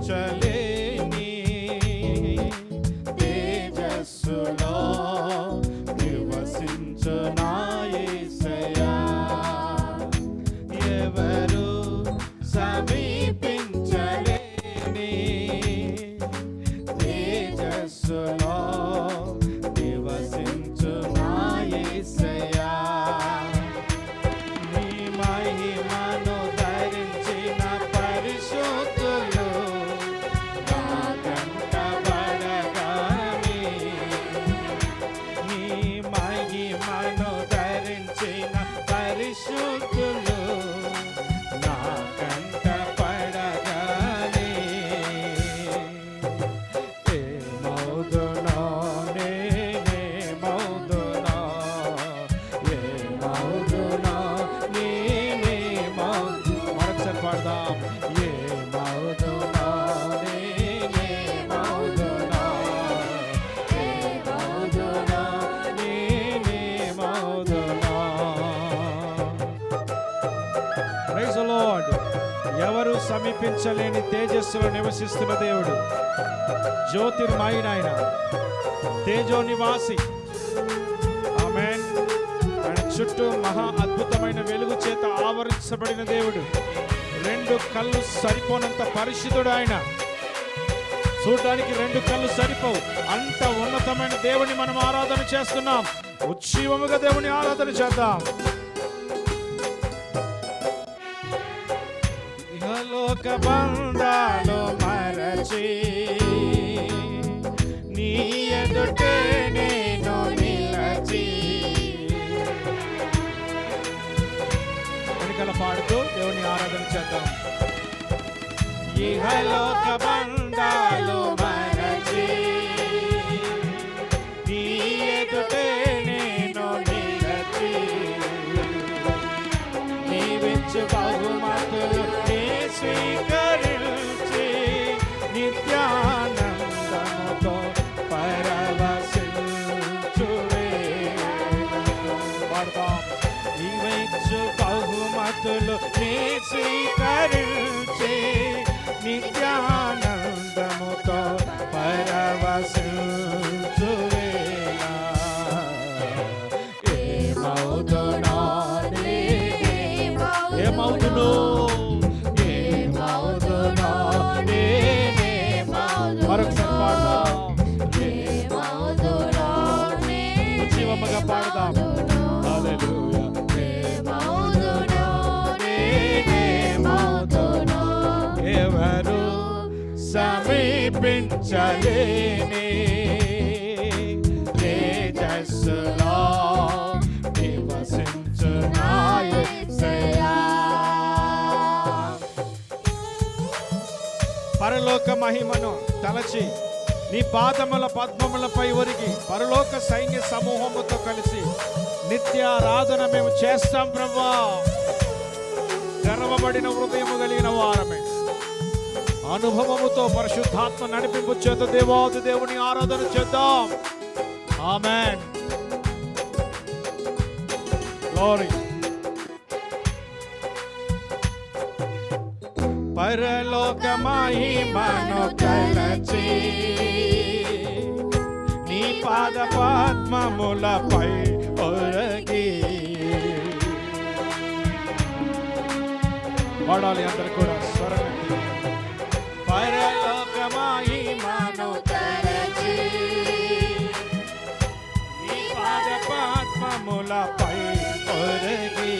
సమీపించలేని తేజస్సులో నివసించు నా యేసయ్యా. ఎవరు సమీపించలేని తేజస్సులో నివసించు నా యేసయ్యా. నీ మహిమను ధరించిన పరిశుద్ధులు నా కంటబడగానే, నీ మహిమను ధరించిన పరిశుద్ధులు నా కంటపడగానే, ఏమౌదునో నేనేమౌదునో, ఏమౌదునో నేనేమౌదు. మరొకసారి పాడదాం. ఏమౌదునో నేనేమౌదునో, ఏమౌదునో నేనేమౌదునో. Praise the lord. ఎవరు సమీపించలేని తేజస్సులో నివసిస్తున్న దేవుడు, జ్యోతిర్మయుడైన తేజో నివాసి. ఆమేన్. ఆయన చుట్టూ మహా అద్భుతమైన వెలుగు చేత ఆవరించబడిన దేవుడు. రెండు కళ్ళు సరిపోనంత పరిశుద్ధుడు ఆయన. చూడడానికి రెండు కళ్ళు సరిపోవు, అంత ఉన్నతమైన దేవుని మనం ఆరాధన చేస్తున్నాం. ఉజ్జీవముగా దేవుని ఆరాధన చేద్దాం. ఇహలోక బంధాలు మరచి నీ ఎదుటే నేను నిలచి. వెనుకల పాడుతూ దేవుని ఆరాధన చేద్దాం. ఇహలోక బంధాలు మరచి నీ ఎదుటే నేను నిలచి. నీవిచ్చు బహుమతులు నీ స్వీకరించి నిత్యానందముతో పరవశించువే. పాడతాం. నీవిచ్చు బహుమతులు నీ స్వీకరించి నిత్యానందముతో పరవశించువే. ఏమౌదునో ఏమౌదునో, ఏమౌదునో నేనేమౌదునో. మరొకసారి పాడదాం. ఏమౌదునో ఉజ్జీవముగా పాడదాం. హల్లెలూయా. ఏమౌదునో నేనేమౌదునో. ఎవరు సమీపించలేని తేజస్సులో నివసించు నా యేసయ్యా. పరలోక మహిమను తలచి నీ పాదముల పద్మములపై ఒరిగి పరలోక సైన్య సమూహముతో కలిసి నిత్యారాధన మేము చేస్తాం ప్రభువా. గర్వబడిన హృదయము కలిగిన వారమే, అనుభవముతో పరిశుద్ధాత్మ నడిపింపు చేత దేవాది దేవుని ఆరాధన చేద్దాం. ఆమేన్. గ్లోరీ. పరలోక మహిమను తలచి నీ పాద పద్మములపై ఒరగి. పాడాలి అందరు కూడా స్వరమెత్తి. పరలోక మహిమను తలచి నీ పాద పద్మములపై ఒరగి.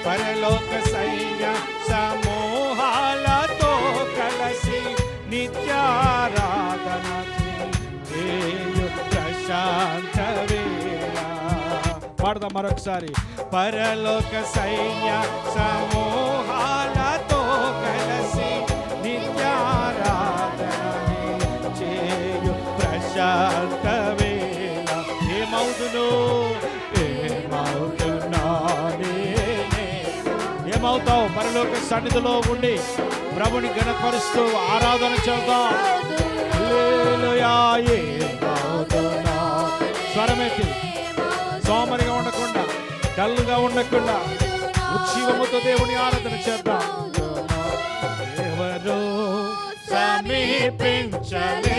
పరలోక సైన్య సమూహాలతో కలిసి నిత్యారాధన చేయు ప్రశాంత వేళ. పాడదాం మరొకసారి. పరలోక సైన్య సమూహాలతో కలిసి నిత్యారాధన చేయు ప్రశాంత వేళ. ఏమౌదును ఏమౌదునా ఏమవుతావు? పరలోక సన్నిధిలో ఉండి ప్రభుని ఘనపరుస్తూ ఆరాధన చేద్దాం. హల్లెలూయా. స్వరమెత్తి సోమరిగా ఉండకుండా, డల్గా ఉండకుండా ఉజ్జీవముతో దేవుని ఆరాధన చేద్దాం. ఎవరో సమీపించలేని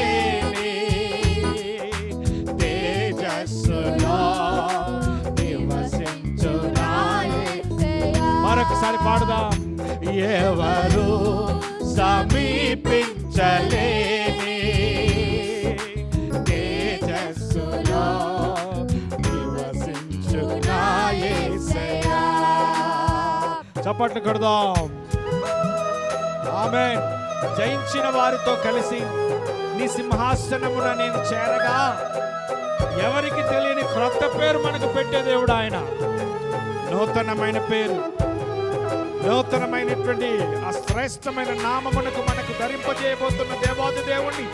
తేజస్సులో నివసించునా. మరొకసారి పాడుదాం. ఎవరు సమీపించలేని తేజస్సులో నివసించునా యేసయ్యా. చప్పట్లు కొడదాం. ఆమేన్. జయించిన వారితో కలిసి నీ సింహాసనమున నేను చేరగా ఎవరికి తెలియని క్రొత్త పేరు మనకు పెట్టే దేవుడు ఆయన. నూతనమైన పేరు, నూతనమైనటువంటి ఆ శ్రేష్టమైన నామమునకు మనకు ధరింపజేయబోతున్న దేవాది దేవుణ్ణి.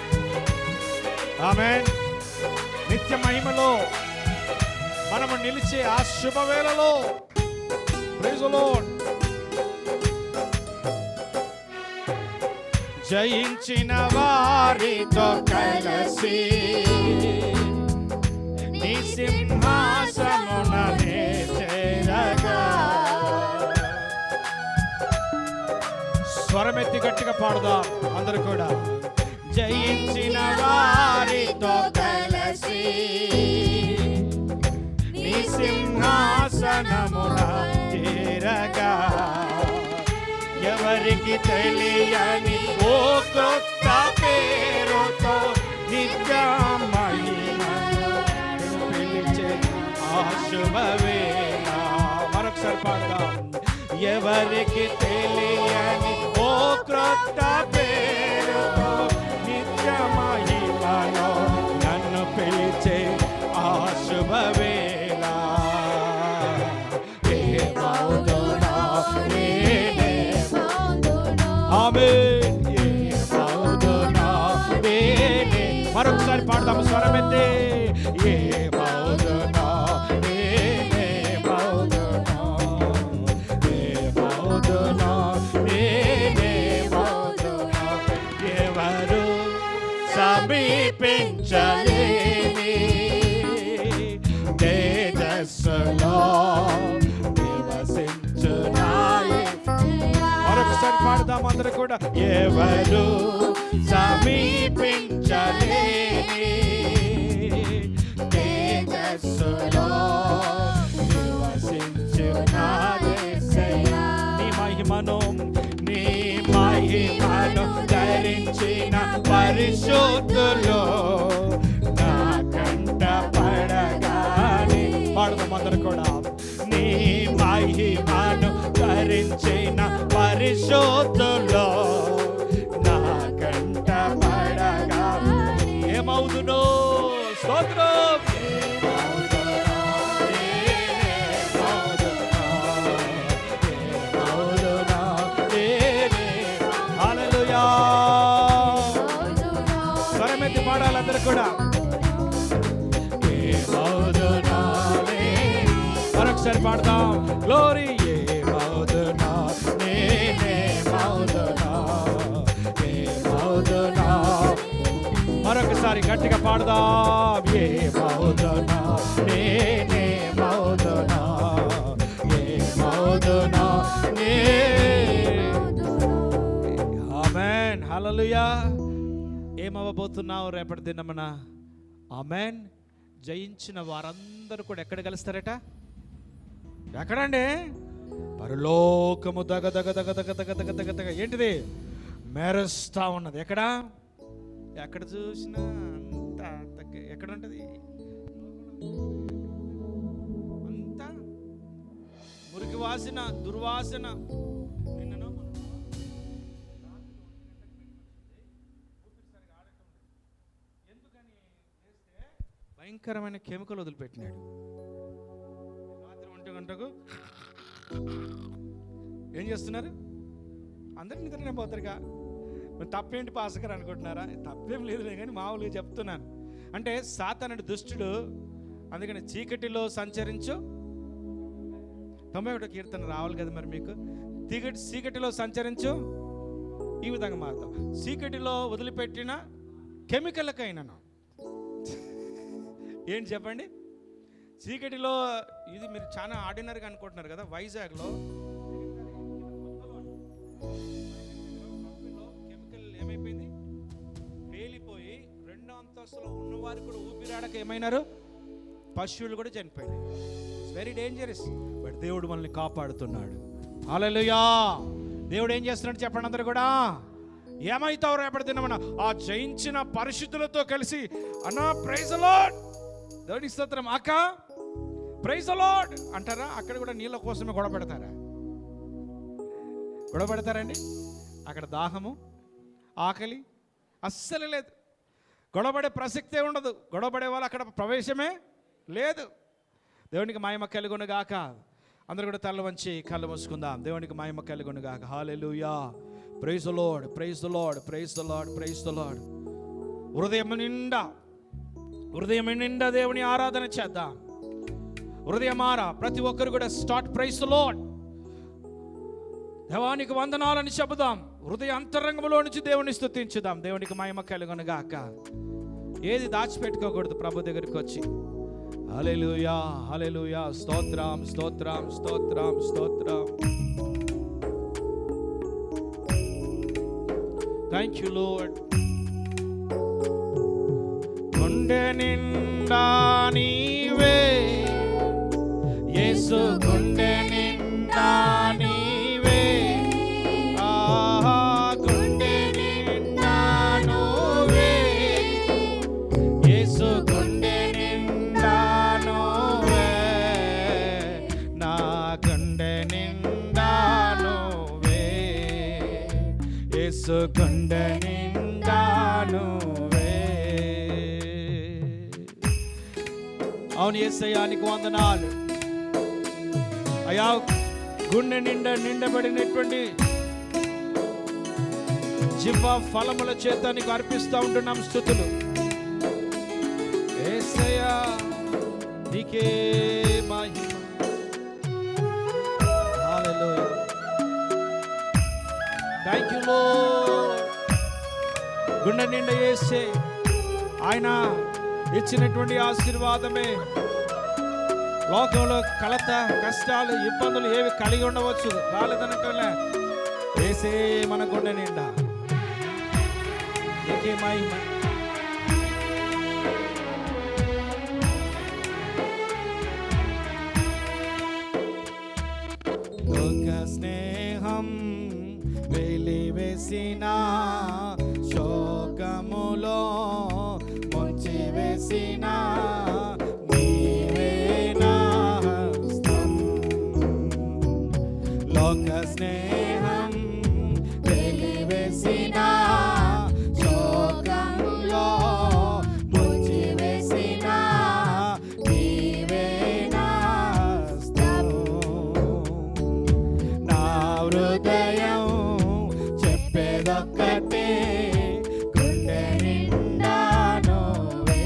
ఆమేన్. నిత్య మహిమలో మనము నిలిచే ఆ శుభవేళలో ప్రైజ్ ది లార్డ్. జయించిన వారితో కలిసి నీ సింహాసనమునే చేరగా. స్వరమెత్తి గట్టిగా పాడుదాం అందరూ కూడా. జయించిన వారితో కలిసి నీ సింహాసనమున చేరగా ఎవరికి తెలియని ఓ క్రొత్త పేరుతో నిత్య మహిమను పిలిచే ఆ శుభవేళ. మరొకసారి పాడదాం. ఎవరికి తెలియని ఓ క్రొత్త పేరుతో నిత్య మహిమలో నన్ను పిలిచే ఆ శుభవేళ. మరొకసారి పాడదాము స్వరమెత్తి. ఏ మౌదునా నేనే మౌదునా, ఏ మౌదునా నేనే మౌదునా. ఎవరు సమీపించలేని తేజస్సులో నివసించునా. మరొకసారి పాడదాం అందరూ కూడా. ఎవరు సమీపించలేని తేజస్సులో నివసించునా యేసయ్యా. నీ మహిమను ధరించిన పరిశుద్ధులు నా కంట పడగానే. పాడదాం అందరూ కూడా. నీ మహిమను ధరించిన పరిశుద్ధులు నా కంట పడగా ఏమవుదునో. స్తోత్రం. హల్లెలూయా. స్వరమెత్తి పాడాలి అందరూ కూడా. మరొకసారి పాడదాం. గ్లోరీ. ఏ మౌదునా నేనే మౌదునా, ఏ మౌదునా. మరొకసారి గట్టిగా పాడదాం. ఏ మౌదునా నేనే మౌదునా, ఏ మౌదునా నే. ఆమేన్. హల్లెలూయా. ఏమవ్వబోతున్నావు రేపటి దినమున? ఆమేన్. జయించిన వారందరూ కూడా ఎక్కడ కలుస్తారట? ఎక్కడండి? పరలోకము దగ దగ దగ దగ దగ దగ దగ దగ ఏంటిది మెరుస్తా ఉన్నది. ఎక్కడ ఎక్కడ చూసినా అంతా ఎక్కడ ఉంటుంది? అంతా మురికి వాసన, దుర్వాసన. భయంకరమైన కెమికల్ వదిలిపెట్టినాడు. రాత్రి 1 గంటకు ఏం చేస్తున్నారు? అందరు నిద్రనే పోతారుగా. తప్పేంటి పాస్టర్ అనుకుంటున్నారా? తప్పేం లేదులే, కానీ మామూలుగా చెప్తున్నాను. అంటే సాతానుడు దుష్టుడు, అందుకని చీకటిలో సంచరించు. 91 కీర్తన రావాలి కదా మరి మీకు. చీకటిలో సంచరించు ఈ విధంగా మారుతాం. చీకటిలో వదిలిపెట్టిన కెమికల్కైనాను ఏంటి చెప్పండి? చీకటిలో ఇది మీరు చాలా ఆర్డినరీగా అనుకుంటున్నారు కదా. వైజాగ్లో కెమికల్ ఏమైపోయింది? వారు కూడా ఊపిరాడక ఏమైనారు, పశువులు కూడా చనిపోయినాయి. It's very dangerous. బట్ దేవుడు మనల్ని కాపాడుతున్నాడు. హల్లెలూయా. దేవుడు ఏం చేస్తున్నాడు చెప్పండి అందరూ కూడా. ఏమైతావు రేపటి దినమన ఆ జయించిన పరిశుద్ధులతో కలిసి అన్నా ప్రైజ్ ది లార్డ్, దేవుని స్తోత్రం, అక్క ప్రైజ్ ది లార్డ్ అంటారా? అక్కడ కూడా నీళ్ళ కోసమే గొడవ పెడతారా? గొడవ పెడతారండి? అక్కడ దాహము ఆకలి అస్సలు లేదు. గొడవపడే ప్రసక్తే ఉండదు. గొడవపడే వాళ్ళు అక్కడ ప్రవేశమే లేదు. దేవునికి మహిమ కలుగును గాక. అందరూ కూడా తల వంచి కళ్ళు మూసుకుందాం. దేవునికి మహిమ కలుగును గాక. హల్లెలూయా. Praise the lord, praise the lord, praise the lord, praise the lord. హృదయం నిండా దేవుని ఆరాధన చేద్దాం. హృదయమారా ప్రతి ఒక్కరు కూడా స్టార్ట్ ప్రైజ్ ది లార్డ్. దేవానికి వందనాలని చెబుదాం. హృదయ అంతరంగంలో నుంచి దేవుని స్తుతించుదాం. దేవునికి మహిమ కలుగును గాక. ఏది దాచిపెట్టుకోకూడదు ప్రభు దగ్గరికి వచ్చి. హల్లెలూయా, హల్లెలూయా. స్తోత్రం, స్తోత్రం, స్తోత్రం, స్తోత్రం. Thank you lord. గుండె నిండా నీవే యేసు, గుండె నిండా నీవే. ఆహా, గుండె నిండా నువ్వే యేసు, గుండె నిండా నువ్వే. నా గుండె నిండా నువ్వే యేసు, గుండె నిండా నువ్వే. అవును యేసయ్యా నీకు వందనాలు అయ్యా. గుండె నిండబడినటువంటి జిహ్వ ఫలముల చేత నీకు అర్పిస్తూ ఉంటున్నాం స్తుతులు. యేసయ్యా నీకే మహిమ. హల్లెలూయా. Thank you lord. గుండె నిండా యేసే ఆయన ఇచ్చినటువంటి ఆశీర్వాదమే. లోకంలో కలత, కష్టాలు, ఇబ్బందులు ఏవి కలిగి ఉండవచ్చు, రాలేదనటంలే. యేసే మన గుండె నిండా. నీకే మహిమ. లోక స్నేహం వెలివేసిన శోకములో ముంచి వేసిన లోక స్నేహం వెలివేసిన శోకంలో ముంచి వేసిన నీవే నా హస్తం. నా హృదయం చెప్పేదొక్కటే, గుండె నిండా నువ్వే.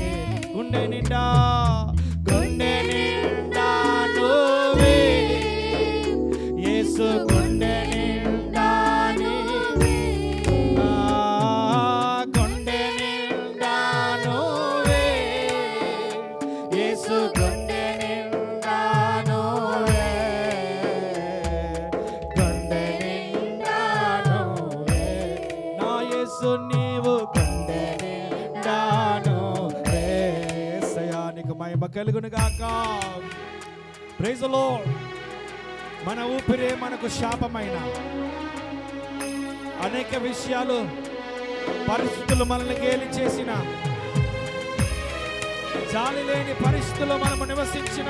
గుండె నిండా, గుండె నిండా నువ్వే యేసు, గుండె నిండా నీవే. గుండె నిండా నువ్వే యేసు, గుండె నిండా నువ్వే. గుండె నిండా నువ్వే నా యేసు, నీవు గుండె నిండా నువ్వే. యేసయ్యానికి మహిమ కలుగును గాక. Praise the Lord. మన ఊపిరే మనకు శాపమైన అనేక విషయాలు, పరిస్థితులు మనల్ని గేలి చేసిన, జాలి లేని పరిస్థితుల్లో మనము నివసించిన,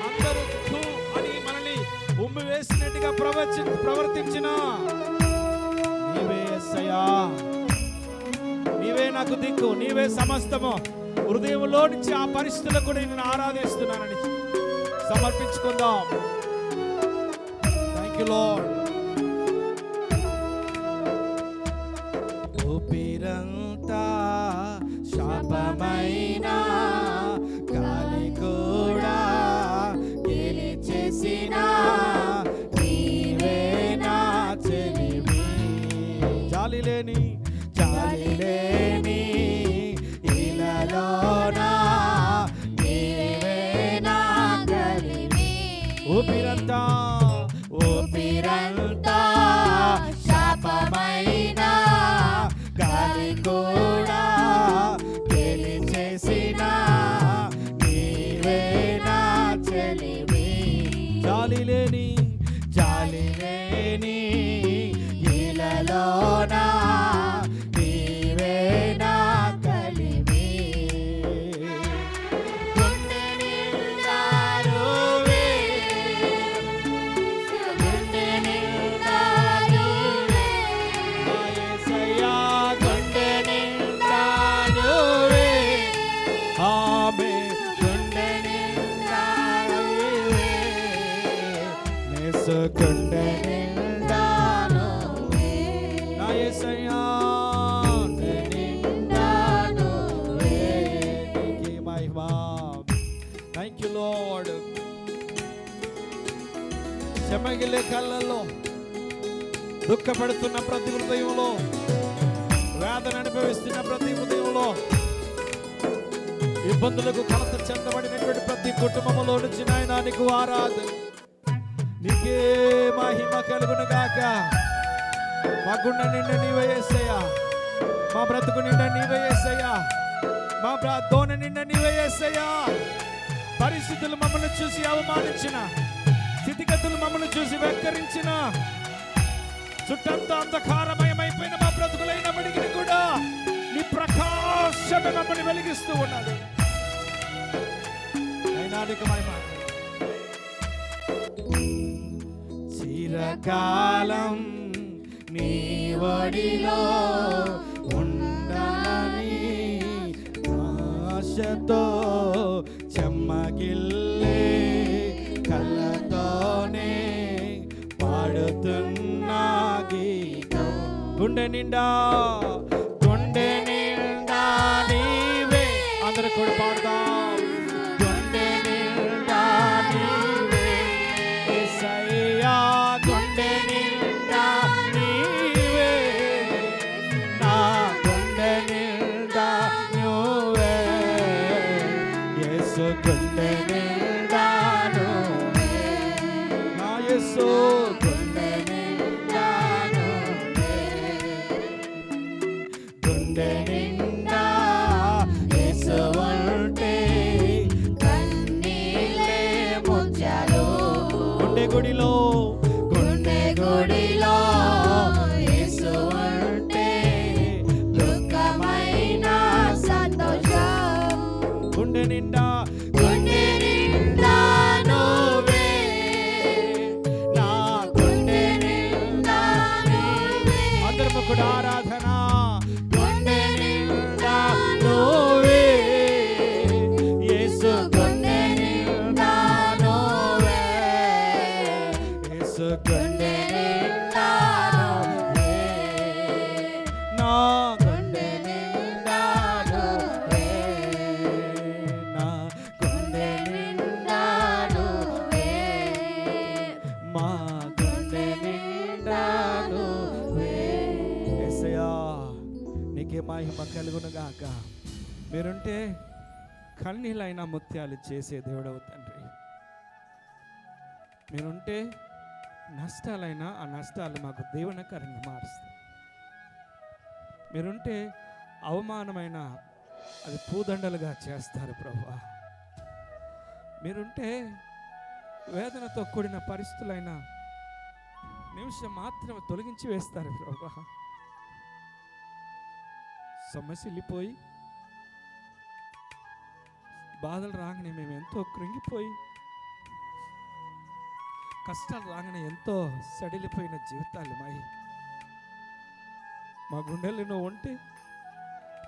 అందరూ థూ అని మనల్ని ఉమ్మి వేసినట్టుగా ప్రవర్తించిన నీవే యేసయ్యా, నీవే నాకు దిక్కు, నీవే సమస్తము. హృదయంలో నుంచి ఆ పరిస్థితులకు నేను ఆరాధిస్తున్నానని సమర్పించుకుందాం. Thank you lord. ఊపిరంతా శాపమైన గాలి కూడా గేలి చేసిన నీవే నా చెలిమి. జాలి లేని ఇలాలోనా నీవే నా కలిమి. ఊపిరంతా శాపమైన గాలి కూడా గేలి జాలి లేని ఇలలోనా నీవే నా కలిమి. గుండె నిండా నువ్వే, గుండె నిండా నువ్వే నా యేసయ్యా, గుండె నిండా నువ్వే. ఆమేన్. గుండె నిండా నువ్వే యేసు, గుండె నిండా నువ్వే నా యేసయ్యా, గుండె నిండా నువ్వే. నీకే మహిమ. Thank you lord. చెమగిలే కళ్ళల్లో, దుఃఖపడుతున్న ప్రతి హృదయంలో, వేదన అనుభవిస్తున్న ప్రతి హృదయంలో, ఇబ్బందులకు కలత చెందబడినటువంటి ప్రతి కుటుంబంలో నుంచి నాయన నీకు ఆరాధన, నీకే మహిమ కలుగును గాక. మా గుండె నిండా నీవే యేసయ్యా, మా బ్రతుకు నిండా నీవే యేసయ్యా, మా దోణ నిండా నీవే యేసయ్యా. పరిస్థితులు మమ్మల్ని చూసి అవమానించిన, స్థితిగతులు మమ్మల్ని చూసి వెక్కరించిన, చుట్టంతా అంధకారమయమైపోయిన మా బ్రతుకులైనప్పటికీ కూడా నీ ప్రకాశత మమ్మల్ని వెలిగిస్తూ ఉన్నది. అయినాదిక మహిమ. చిరకాలం నీ ఒడిలో ఉండని ఆశతో చెమ్మగిల్లే కళ్ళతోనే పాడుతున్న గీతం. గుండె నిండా, గుండె నిండా నీవే. అందరూ కూడా పాడదాం. గుండె నిండా నీవే యేసయ్యా, గుండె నిండా నీవే నా గుండె నిండా నువ్వే యేసు, గుండె నిండా నువ్వే నా యేసు, గుండె నిండా నువ్వే. గుండె నిండా యేసు ఉంటే కన్నీళ్ళే ముత్యాలు. గుండె గుడిలో, గుండె గుడిలో యేసు ఉంటే దుఃఖమైన సంతోషం. గుండె నిండా, గుండె నిండా నువ్వే నా గుండె నిండా నువ్వే. అందరము కూడా ఆరాధన. గుండె నిండా నువ్వే యేసు, గుండె నిండా నువ్వే యేసు, గుండె నిండా నువ్వే నా గుండె నిండా నువ్వే నా గుండె నిండా నువ్వే మా గుండె నిండా నువ్వే. యేసయ్యా, నీకే మహిమ కలుగును గాక. మీరుంటే కన్నీళ్ళైనా ముత్యాలు చేసే దేవుడవు తండ్రి. మీరుంటే నష్టాలైనా ఆ నష్టాలు మాకు దీవెనకరంగా మారుస్తాయి. మీరుంటే అవమానమైన అది పూదండలుగా చేస్తారు ప్రభువా. మీరుంటే వేదనతో కూడిన పరిస్థితులైన నిమిషం మాత్రమే తొలగించి వేస్తారు ప్రభువా. సొమ్మసిల్లిపోయి బాధలు రాగానే మేము ఎంతో కృంగిపోయి, కష్టాలు రాగానే ఎంతో సడిలిపోయిన జీవితాలు మా గుండెల్లో ఉంటే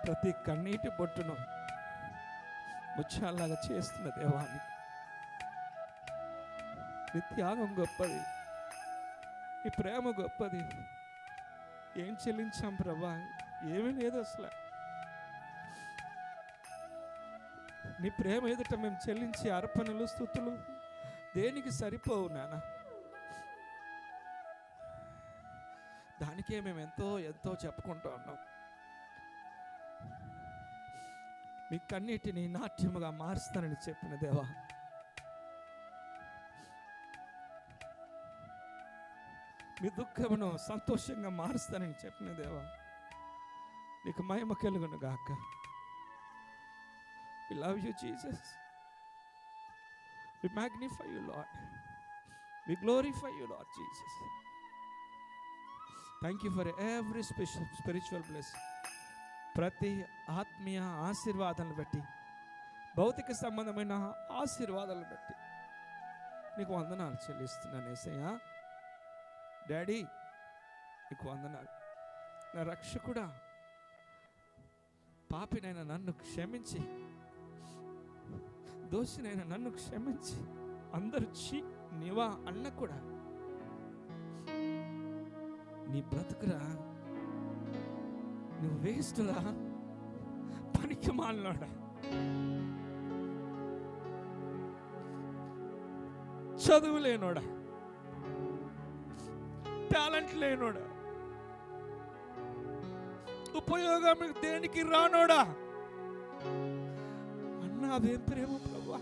ప్రతి కన్నీటి బొట్టును ముత్యాల్లాగా చేస్తున్న దేవాన్ని. నీ త్యాగం గొప్పది, నీ ప్రేమ గొప్పది. ఏం చెల్లించాం ప్రభా? ఏమీ లేదు అసలు. నీ ప్రేమ ఎదుట మేము చెల్లించే అర్పణలు, స్తుతులు దేనికి సరిపోవు నాన్న. దానికే మేము ఎంతో ఎంతో చెప్పుకుంటూ ఉన్నాం. మీ కన్నీటిని నాట్యముగా మారుస్తానని చెప్పిన దేవా, మీ దుఃఖమును సంతోషంగా మారుస్తానని చెప్పిన దేవా, నీకు మహిమ కలుగును గాక. We love you, Jesus. We magnify you, Lord. We glorify you, Lord Jesus. Thank you for every spiritual blessing. ప్రతి ఆత్మీయ ఆశీర్వాదాలను బట్టి, భౌతిక సంబంధమైన ఆశీర్వాదాలను బట్టి నీకు వందనాలు చెల్లిస్తున్నాను యేసయ్యా. డాడీ నీకు వందనాలు. నా రక్షకుడా, పాపినైనా నన్ను క్షమించి, దోషినైనా నన్ను క్షమించి, అందరూ నీవా అన్న కూడా నీ బ్రతుకురా, నువ్వు వేస్టురా, పనికి మాలినోడా, చదువు లేనోడా, టాలెంట్ లేనోడా, ఉపయోగం దేనికి రానోడా అన్న, అదేం ప్రేమ ప్రభువా.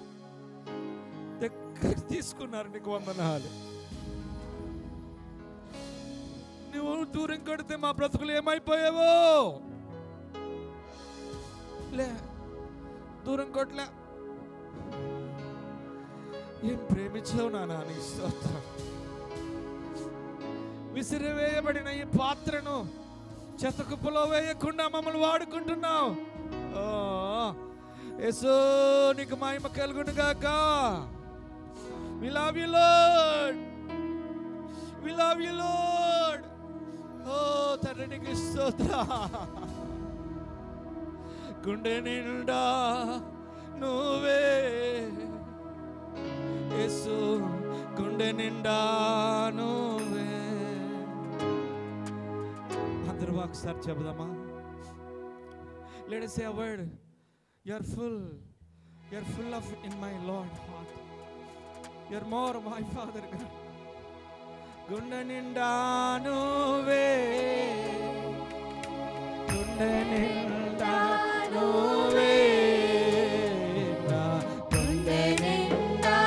దగ్గరికి తీసుకున్నారు, నీకు వందనాలు. నువ్వు దూరం కొడితే మా బ్రతుకులు ఏమైపోయావో. లే, దూరం కొట్లే, ఏం ప్రేమించావు నాన్న, నీ స్తోత్రం. విసిరివేయబడిన ఈ పాత్రను చెత్త కుప్పలో వేయకుండా మమ్మల్ని వాడుకుంటున్నావు. యేసు నీకు మహిమ కలుగును గాక. We love you, Lord. We love you, Lord. Oh, తండ్రి నీకు స్తోత్రం. గుండె నిండా నువ్వే యేసు, గుండె నిండా నువ్వే. అందరూ ఒకసారి చెబుదామా? Let us say a word. You're full of in my Lord heart. You're more my Father God. గుండె నిండా నువ్వే, గుండె నిండా నువ్వే, నా గుండె నిండా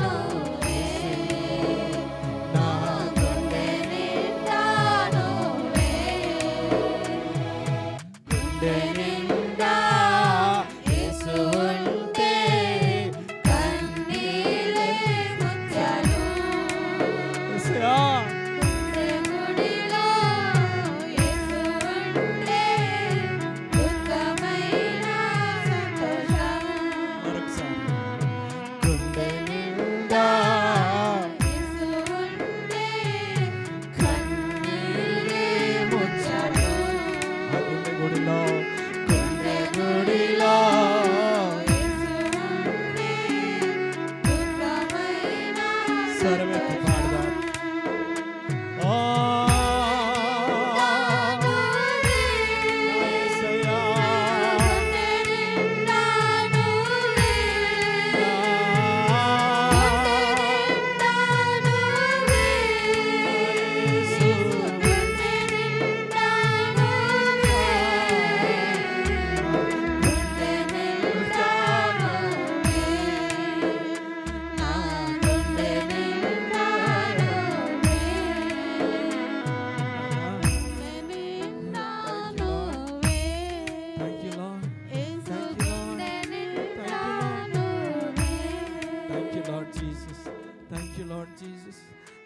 నువ్వే, నా గుండె నిండా నువ్వే, గుండె నిండా యేసు ఉంటే కన్నీలే ముత్యాలు.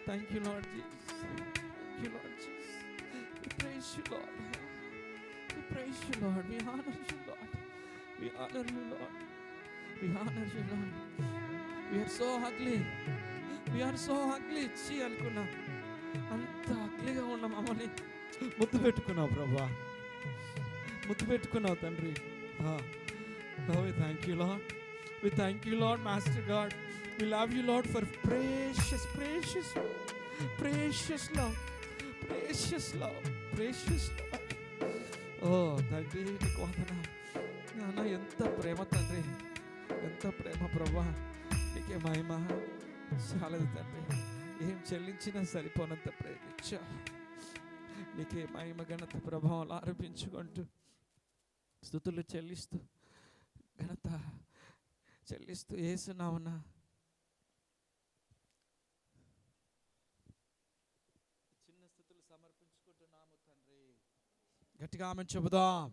Thank you, Lord Jesus. Thank you, Lord Jesus. We praise you, Lord. We praise you, Lord. We honor you, Lord. We honor you, Lord. We honor you, Lord. We are so ugly. We are so ugly. Chi anukunna. Anta ugly ga unna mamani muddu pettukunnaavu Prabhu. Muddu pettukunnaavu Tandri. Oh, we thank you, Lord. We thank you, Lord, Master God. We love you, Lord, for precious love. Precious love. Oh, తండ్రి నీకు వందనాలు నాన్న. ఎంత ప్రేమ తండ్రి, ఎంత ప్రేమ ప్రభువా. నీకే మహిమ చాలదు తండ్రి, ఏం చెల్లించినా సరిపోనంత ప్రేమించా. నీకే మహిమ ఘనత ప్రభావం ఆరోపించుకుంటూ స్తుతులు చెల్లిస్తూ ఘనత చెల్లిస్తూ యేసునామమున చిన్న స్తుతులు సమర్పించుకుంటున్నాము తండ్రి. గట్టిగా ఆమెను చెబుదాం.